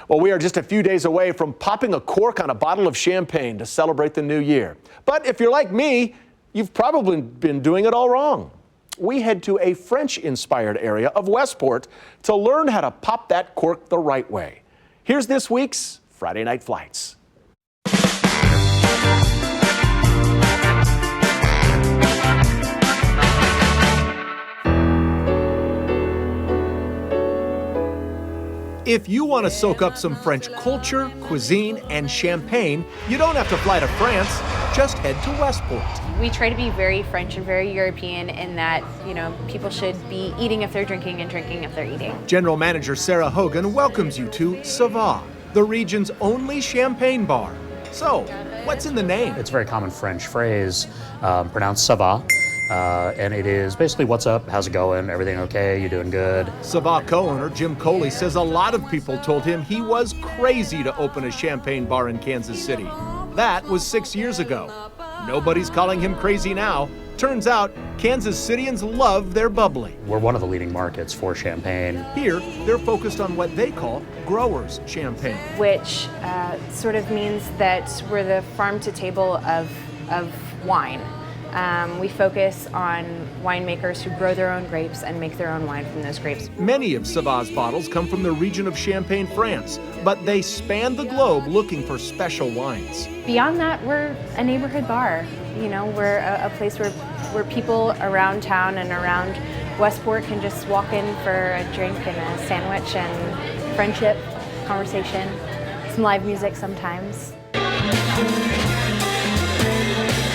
Well, we are just a few days away from popping a cork on a bottle of champagne to celebrate the new year. But if you're like me, you've probably been doing it all wrong. We head to a French-inspired area of Westport to learn how to pop that cork the right way. Here's this week's Friday Night Flights. If you want to soak up some French culture, cuisine, and champagne, you don't have to fly to France. Just head to Westport. We try to be very French and very European in that, people should be eating if they're drinking and drinking if they're eating. General Manager Sarah Hogan welcomes you to Ça Va, the region's only champagne bar. So, what's in the name? It's a very common French phrase, pronounced ça va. And it is basically, what's up, how's it going, everything okay, you doing good? Ça Va co-owner Jim Coley says a lot of people told him he was crazy to open a champagne bar in Kansas City. That was 6 years ago. Nobody's calling him crazy now. Turns out, Kansas Cityans love their bubbly. We're one of the leading markets for champagne. Here, they're focused on what they call growers champagne. Which sort of means that we're the farm-to-table of wine. We focus on winemakers who grow their own grapes and make their own wine from those grapes. Many of Ça Va's bottles come from the region of Champagne, France, but they span the globe looking for special wines. Beyond that, we're a neighborhood bar. We're a place where people around town and around Westport can just walk in for a drink and a sandwich and friendship, conversation, some live music sometimes.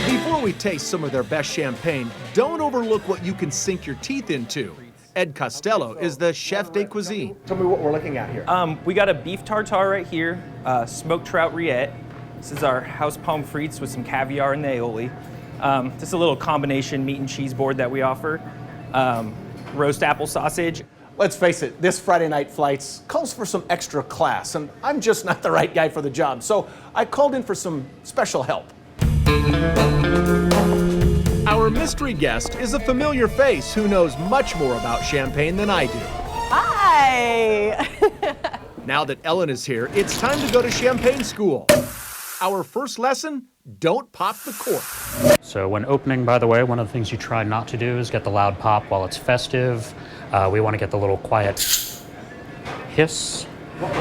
Before we taste some of their best champagne, don't overlook what you can sink your teeth into. Ed Costello is the chef de cuisine. Tell me what we're looking at here. We got a beef tartare right here, smoked trout rillette. This is our house pommes frites with some caviar and aioli. Just a little combination meat and cheese board that we offer. Roast apple sausage. Let's face it, this Friday Night Flights calls for some extra class, and I'm just not the right guy for the job, so I called in for some special help. Our mystery guest is a familiar face who knows much more about champagne than I do. Hi! Now that Ellen is here, it's time to go to champagne school. Our first lesson, don't pop the cork. So when opening, by the way, one of the things you try not to do is get the loud pop while it's festive. We want to get the little quiet hiss.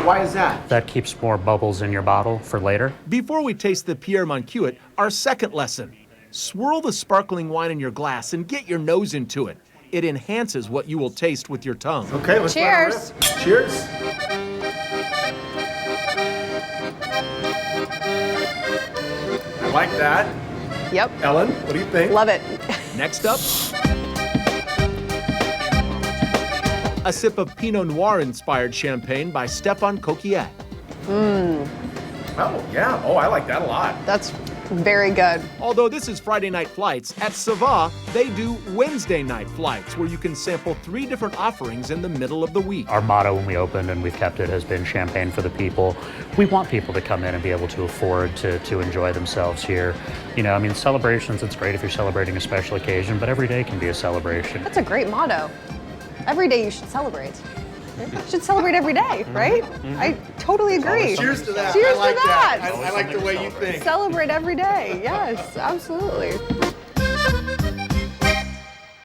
Why is that? That keeps more bubbles in your bottle for later. Before we taste the Pierre Moncuit, our second lesson. Swirl the sparkling wine in your glass and get your nose into it. It enhances what you will taste with your tongue. Okay, let's Cheers. Cheers. I like that. Yep. Ellen, what do you think? Love it. Next up, a sip of Pinot Noir-inspired champagne by Stéphane Coquillat. Oh, yeah. Oh, I like that a lot. That's very good. Although this is Friday Night Flights, at Ça Va, they do Wednesday Night Flights, where you can sample 3 different offerings in the middle of the week. Our motto when we opened, and we've kept it, has been champagne for the people. We want people to come in and be able to afford to enjoy themselves here. Celebrations, it's great if you're celebrating a special occasion, but every day can be a celebration. That's a great motto. Every day you should celebrate. You should celebrate every day, right? I totally agree. Cheers to that. Cheers I like to that. I like the way you think. Celebrate every day. Yes, absolutely.